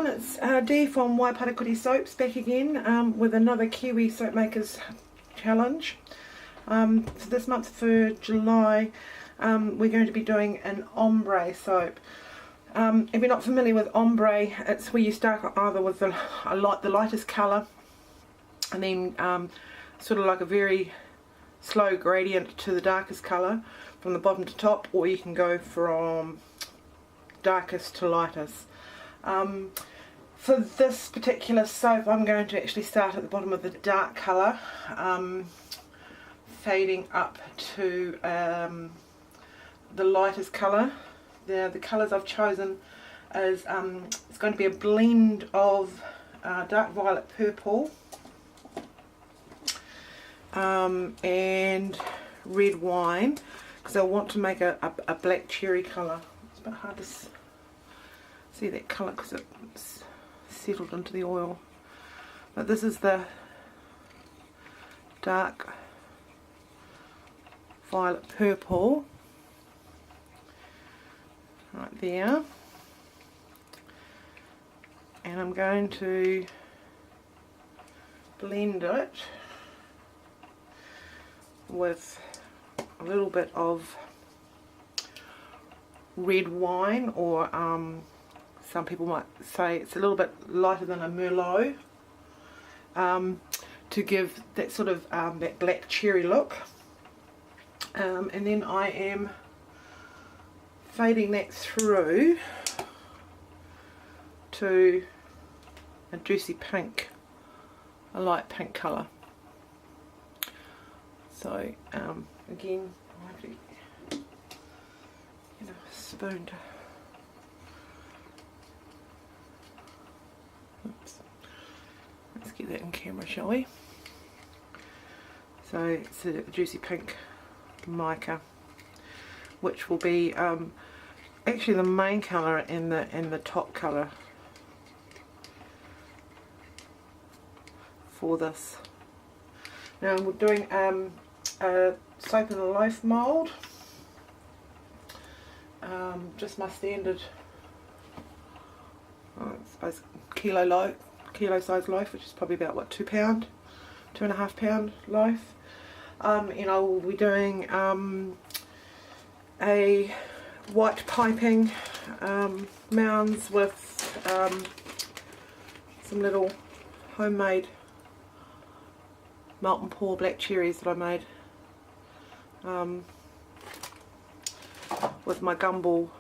everyone, it's Dee from Wai Parakore Soaps back again with another Kiwi Soap Makers Challenge. So this month for July we're going to be doing an ombre soap. If you're not familiar with ombre, it's where you start either with the lightest colour and then sort of like a very slow gradient to the darkest colour from the bottom to top, or you can go from darkest to lightest. For this particular soap I'm going to actually start at the bottom of the dark colour, fading up to the lightest colour. The colours I've chosen is it's going to be a blend of dark violet purple and red wine, because I want to make a black cherry colour. It's a bit hard to see that colour because it's settled into the oil, but this is the dark violet purple right there, and I'm going to blend it with a little bit of red wine, or some people might say it's a little bit lighter than a Merlot, to give that sort of that black cherry look. And then I am fading that through to a juicy pink, a light pink colour. So again, I have to get a spoon to, oops, let's get that in camera, shall we? So it's a juicy pink mica, which will be actually the main colour and the top colour for this. Now we're doing a soap in a loaf mould, just my standard, I suppose kilo size loaf, which is probably about what, 2 pound, 2.5 pound loaf. And I will be doing a white piping mounds with some little homemade melt and pour black cherries that I made with my gumball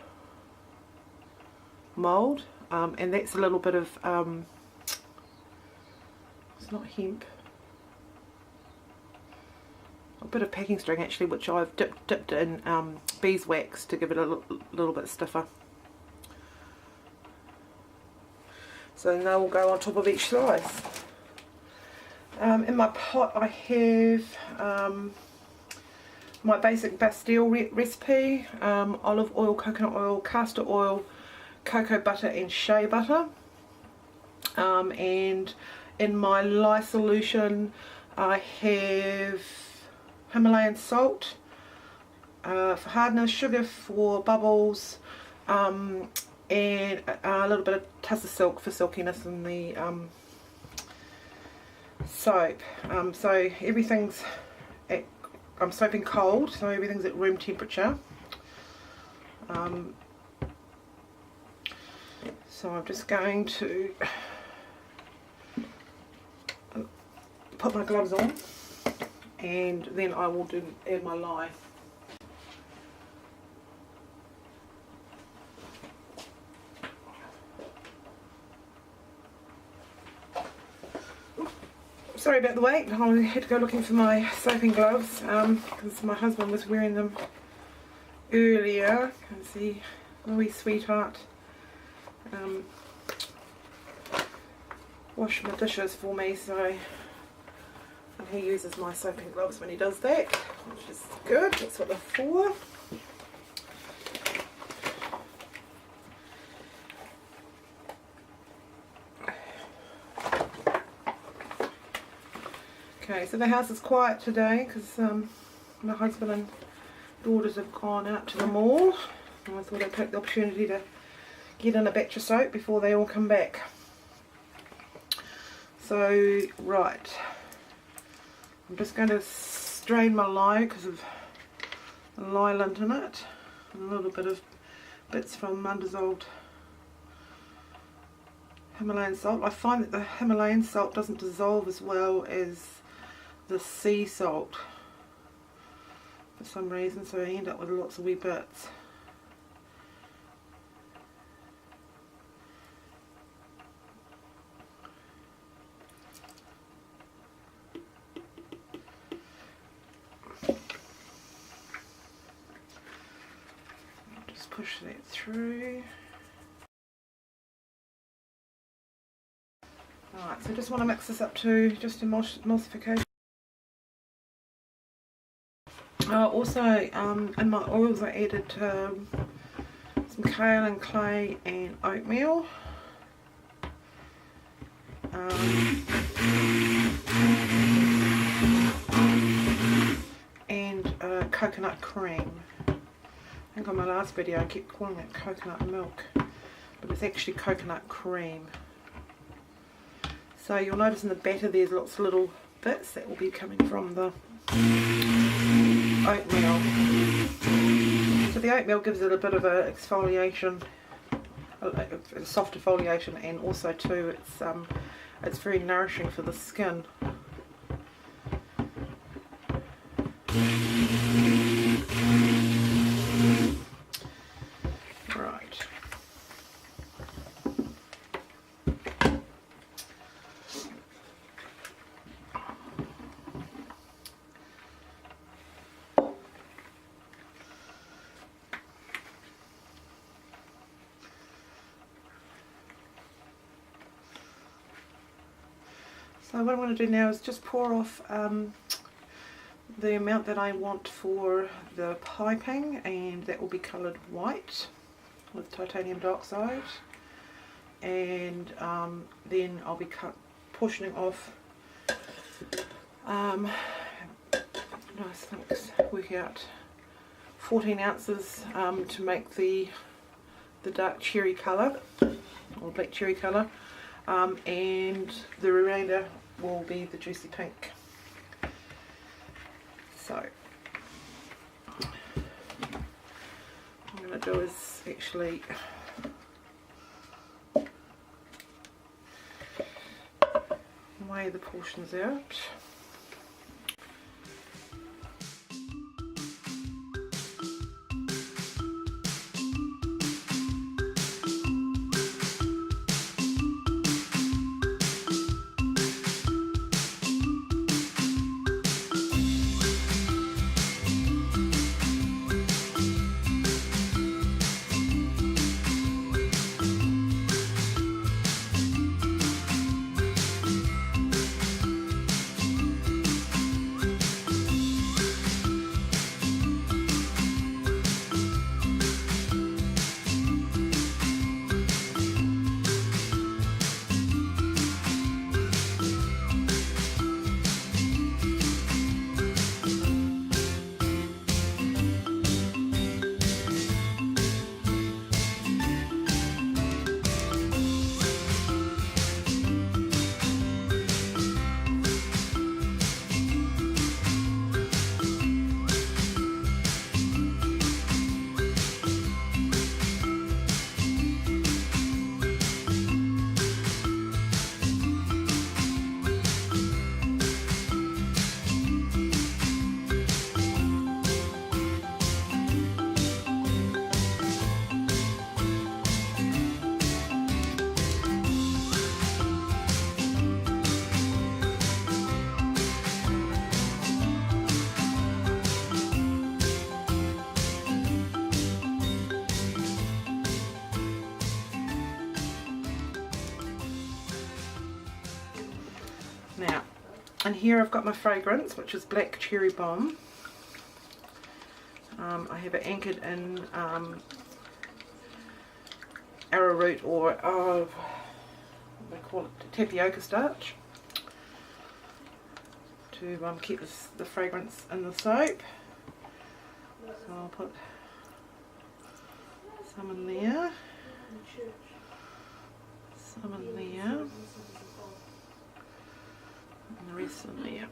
mould, and that's a little bit of it's not hemp, a bit of packing string actually, which I've dipped in beeswax to give it a little bit stiffer. So they will go on top of each slice. In my pot I have my basic Bastille recipe, olive oil, coconut oil, castor oil, cocoa butter and shea butter, and in my lye solution I have Himalayan salt for hardness, sugar for bubbles, and a little bit of tussar silk for silkiness in the soap. So everything's I'm soaping cold, so everything's at room temperature. So I'm just going to put my gloves on, and then I will add my lye. Sorry about the wait, I had to go looking for my soaping gloves because my husband was wearing them earlier. You can see a wee sweetheart washed my dishes for me, so and he uses my soaping gloves when he does that, which is good. That's what they're for. Okay, so the house is quiet today because my husband and daughters have gone out to the mall, and I thought I'd take the opportunity to get in a batch of soap before they all come back. So, right, I'm just going to strain my lye because of the lye lint in it, and a little bit of bits from undissolved Himalayan salt. I find that the Himalayan salt doesn't dissolve as well as the sea salt for some reason, so I end up with lots of wee bits. Just push that through. Alright, so I just want to mix this up to just emulsification. Also, in my oils I added some kale and clay and oatmeal. And coconut cream. I think on my last video I kept calling it coconut milk, but it's actually coconut cream. So you'll notice in the batter there's lots of little bits that will be coming from the oatmeal. So the oatmeal gives it a bit of a exfoliation, a soft exfoliation, and also too it's very nourishing for the skin. Right. So what I'm going to do now is just pour off the amount that I want for the piping, and that will be coloured white with titanium dioxide, and then I'll be portioning off I think work out 14 ounces to make the dark cherry colour or black cherry colour, and the remainder will be the juicy pink. So what I'm going to do is actually weigh the portions out. Now, and here I've got my fragrance, which is Black Cherry Bomb. I have it anchored in arrowroot, or what do they call it, tapioca starch, to keep the fragrance in the soap. So I'll put some in there. Some in there. And the rest in there.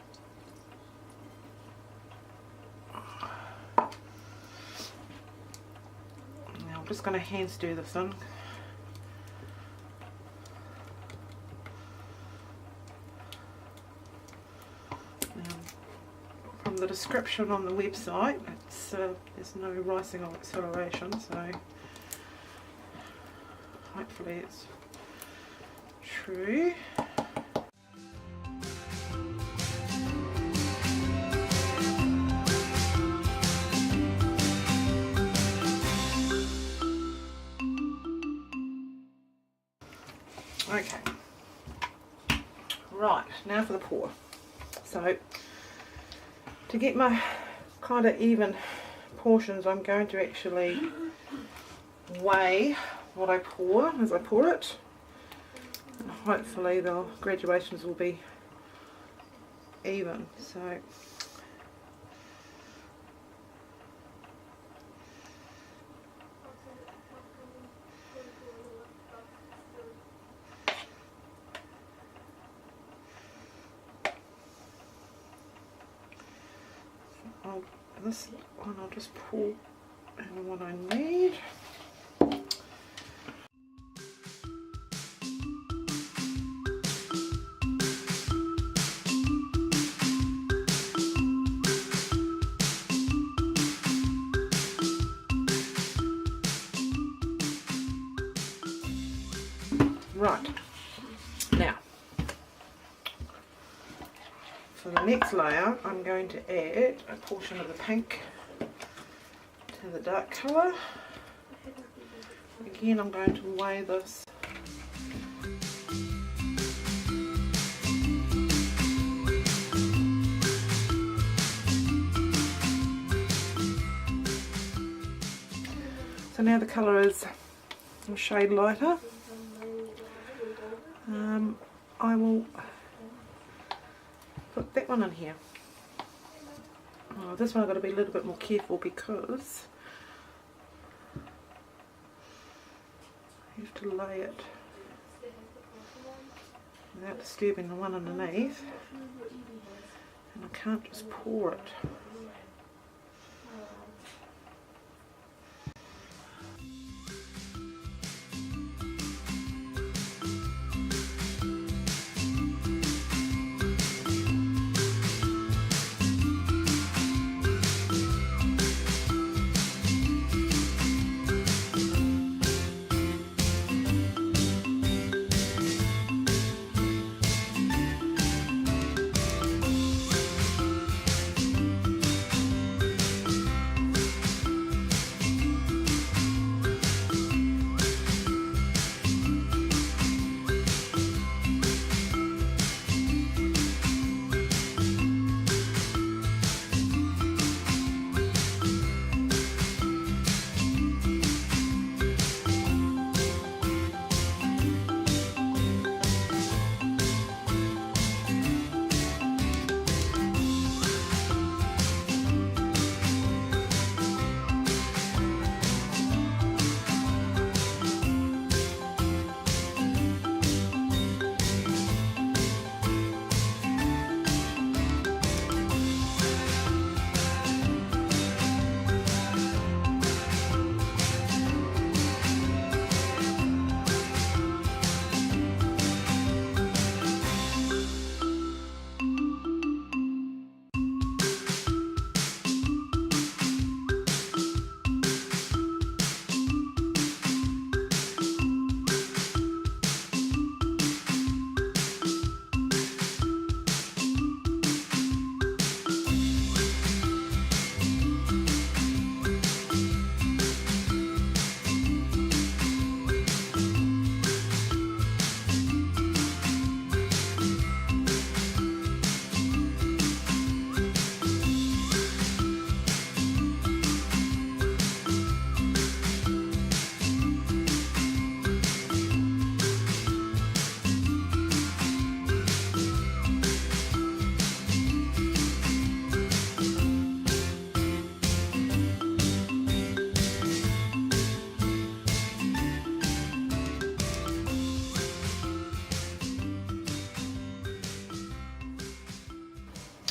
Now I'm just going to hand stir this in. From the description on the website, it's, there's no rising or acceleration, so hopefully it's true. Okay, right, now for the pour. So to get my kind of even portions, I'm going to actually weigh what I pour as I pour it, and hopefully the graduations will be even. So this one I'll just pour in what I need. Right, now for the next layer I'm going to add a portion of the pink to the dark colour. Again, I'm going to weigh this. So now the colour is a shade lighter. I will put that one in here. Oh, this one I've got to be a little bit more careful because I have to lay it without disturbing the one underneath, and I can't just pour it.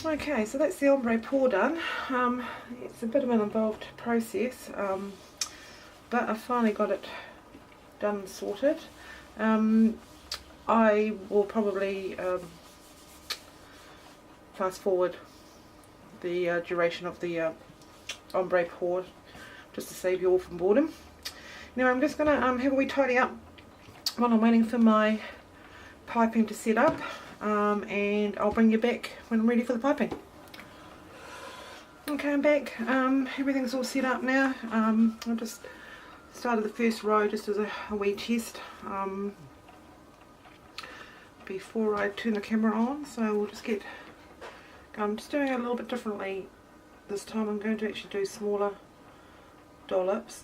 Okay, so that's the ombre pour done. It's a bit of an involved process, but I finally got it done and sorted. I will probably fast forward the duration of the ombre pour just to save you all from boredom. Now I'm just going to have a wee tidy up while I'm waiting for my piping to set up, and I'll bring you back when I'm ready for the piping. Okay, I'm back. Everything's all set up now. I just started the first row just as a wee test before I turn the camera on, so we'll just get going. I'm just doing it a little bit differently this time. I'm going to actually do smaller dollops.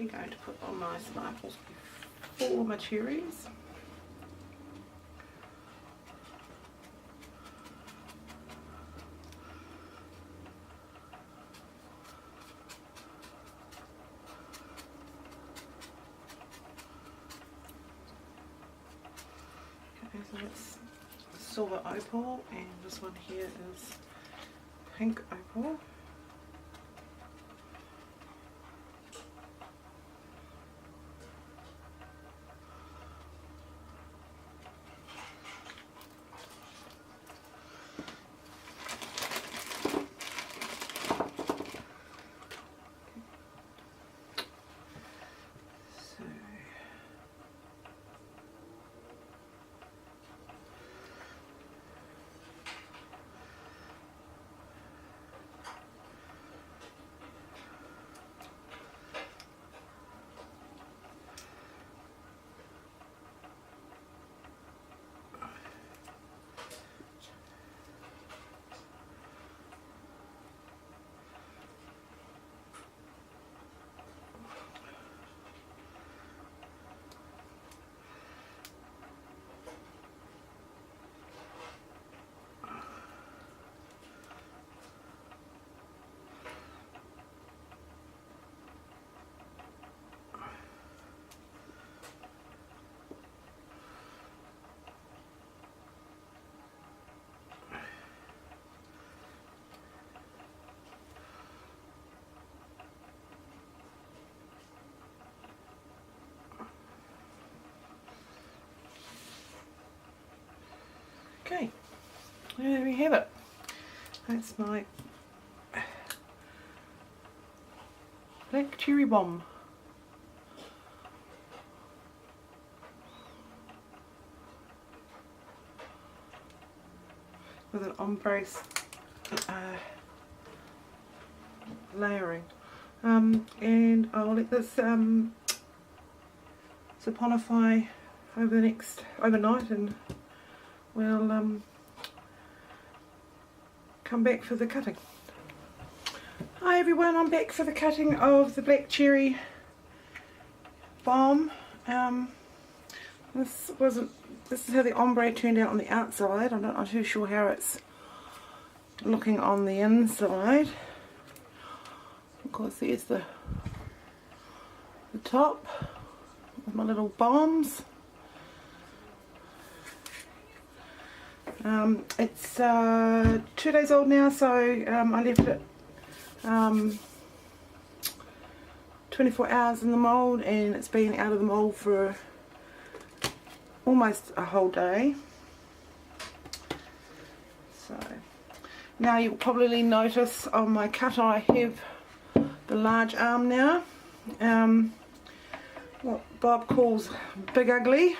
Going to put on my sparkles before my cherries. Okay, so that's silver opal, and this one here is pink opal. Okay, there we have it. That's my black cherry bomb. With an ombre layering. And I'll let this saponify overnight, and we'll come back for the cutting. Hi everyone, I'm back for the cutting of the black cherry bomb. This is how the ombre turned out on the outside. I'm not too sure how it's looking on the inside. Of course, there's the top with my little bombs. It's 2 days old now, so I left it 24 hours in the mould, and it's been out of the mould for almost a whole day. So now you'll probably notice on my cutter I have the large arm now, what Bob calls Big Ugly.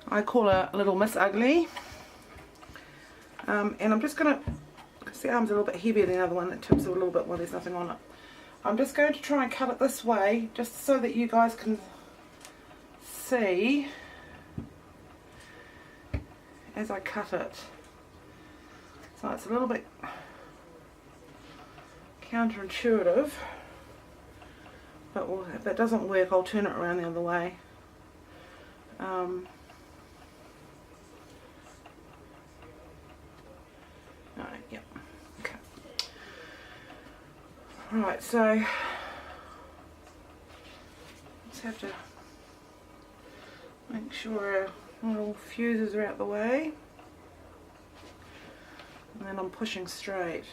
I call her Little Miss Ugly. And I'm just going to, because the arm's a little bit heavier than the other one, it tips a little bit while there's nothing on it. I'm just going to try and cut it this way, just so that you guys can see as I cut it. So it's a little bit counterintuitive, but if that doesn't work, I'll turn it around the other way. Yep. Okay. Right, so just have to make sure our little fuses are out the way, and then I'm pushing straight.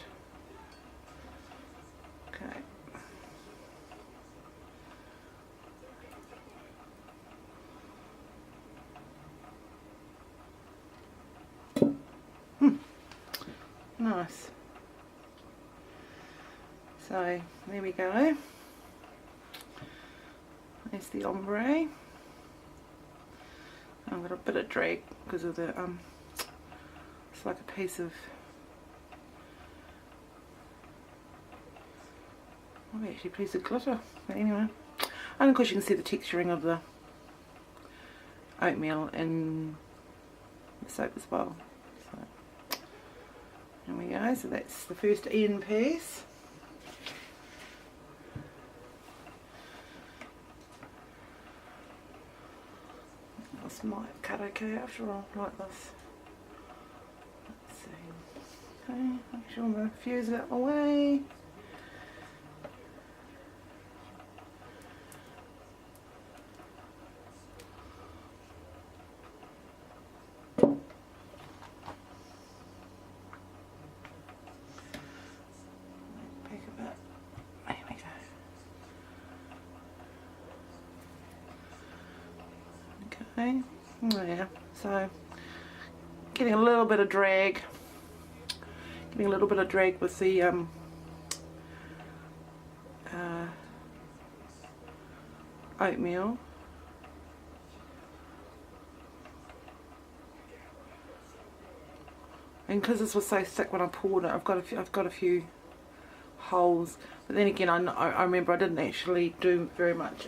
Okay. Nice. So there we go. There's the ombre. I've got a bit of drag because of the it's like a piece of, actually a piece of glitter. But anyway, and of course you can see the texturing of the oatmeal in the soap as well. So there we go. So that's the first end piece. This might cut okay after all, like this. Let's see. Okay, make sure the fuse is out of the way. Okay, oh yeah, so getting a little bit of drag, with the oatmeal. And because this was so thick when I poured it, I've got a few holes. But then again, I remember I didn't actually do very much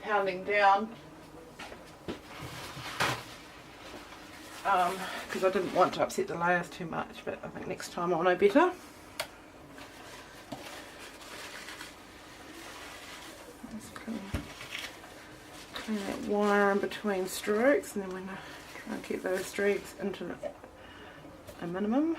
pounding down, because I didn't want to upset the layers too much, but I think next time I'll know better. Just clean that wire in between strokes, and then we're going to try and keep those streaks into a minimum.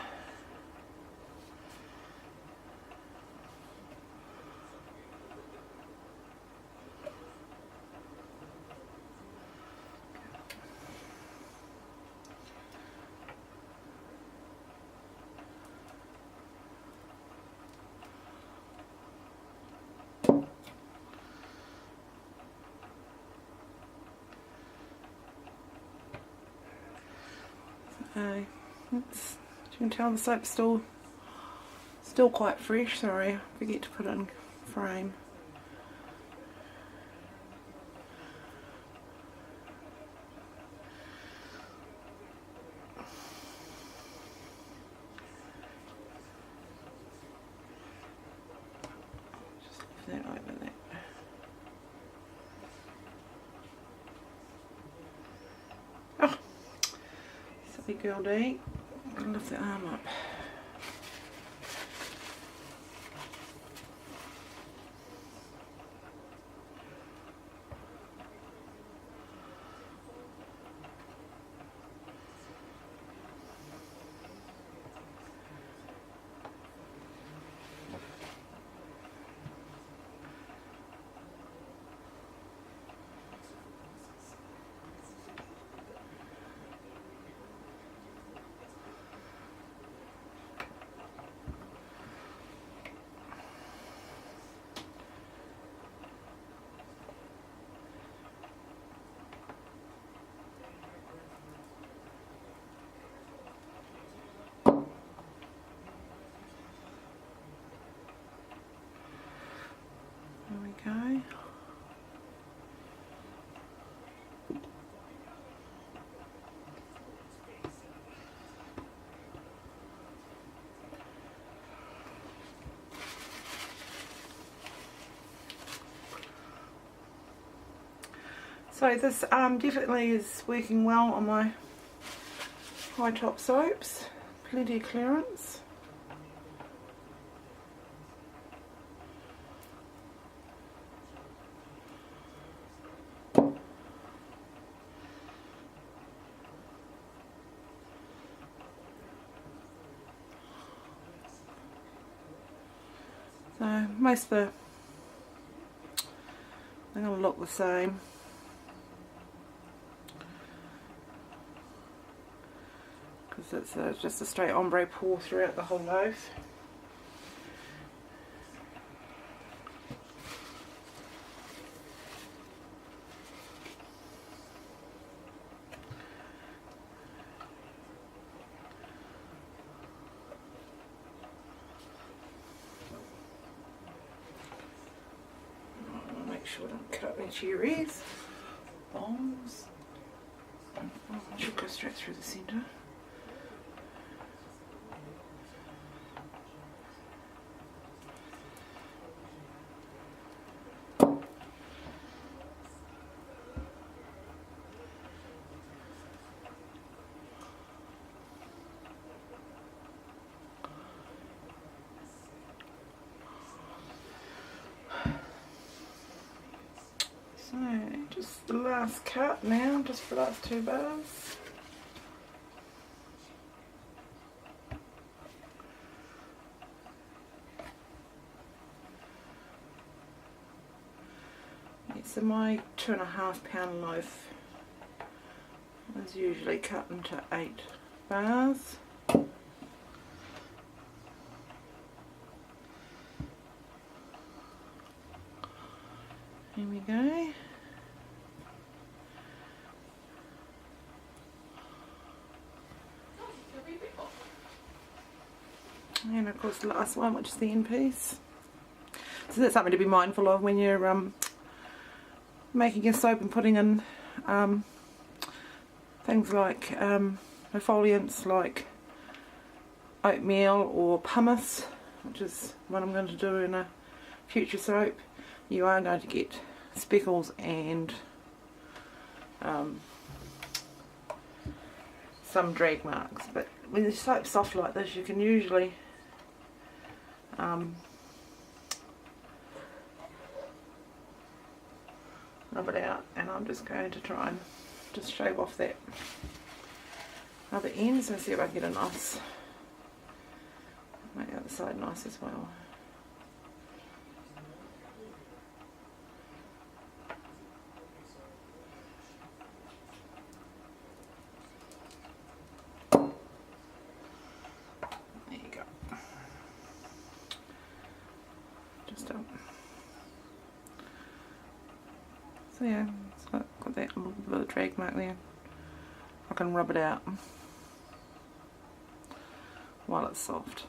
As you can tell, the soap's still quite fresh. Sorry, I forget to put it in frame. Just lift that over there. Oh, silly girl D. Lift the arm up. So this definitely is working well on my high top soaps. Plenty of clearance. So most of the, they're going to look the same. Because it's just a straight ombre pour throughout the whole loaf. Make sure I don't cut up any cherries, bombs. It should go straight through the centre. So, just the last cut now, just for the last 2 bars. So my 2.5 pound loaf is usually cut into 8 bars. Here we go. And of course the last one, which is the end piece. So that's something to be mindful of when you're making your soap and putting in things like defoliants like oatmeal or pumice, which is what I'm going to do in a future soap. You are going to get speckles and some drag marks, but when the soap's soft like this you can usually rub it out, and I'm just going to try and just shave off that other ends and see if I can get a nice, make the other side nice as well. There you go. Just so yeah, it's got that little bit of drag mark there. I can rub it out while it's soft.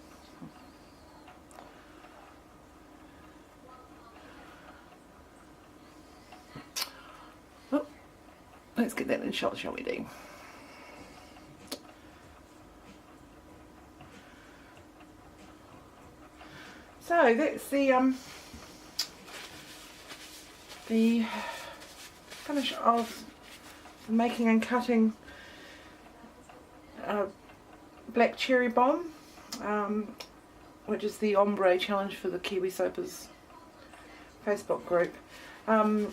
Oh, let's get that in shot, shall we do? So that's the finish of making and cutting black cherry bomb, which is the Ombre challenge for the Kiwi Soapers Facebook group. I'll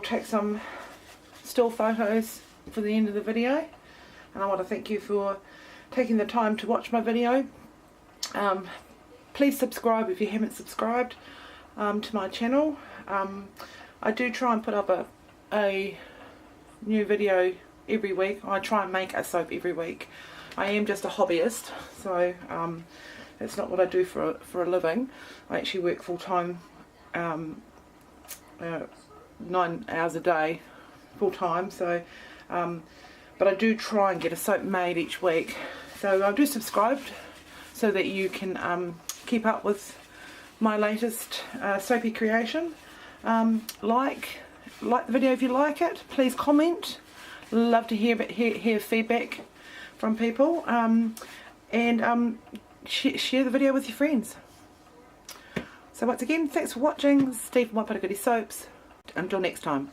take some still photos for the end of the video, and I want to thank you for taking the time to watch my video. Please subscribe if you haven't subscribed to my channel. I do try and put up a new video every week. I try and make a soap every week. I am just a hobbyist, so it's not what I do for a living. I actually work full time, 9 hours a day, full time. So, but I do try and get a soap made each week. So I do subscribe so that you can keep up with my latest soapy creation. Like the video if you like it. Please comment. Love to hear feedback from people, and share the video with your friends. So once again, thanks for watching. Steve from Wai Parakore Soaps. Until next time.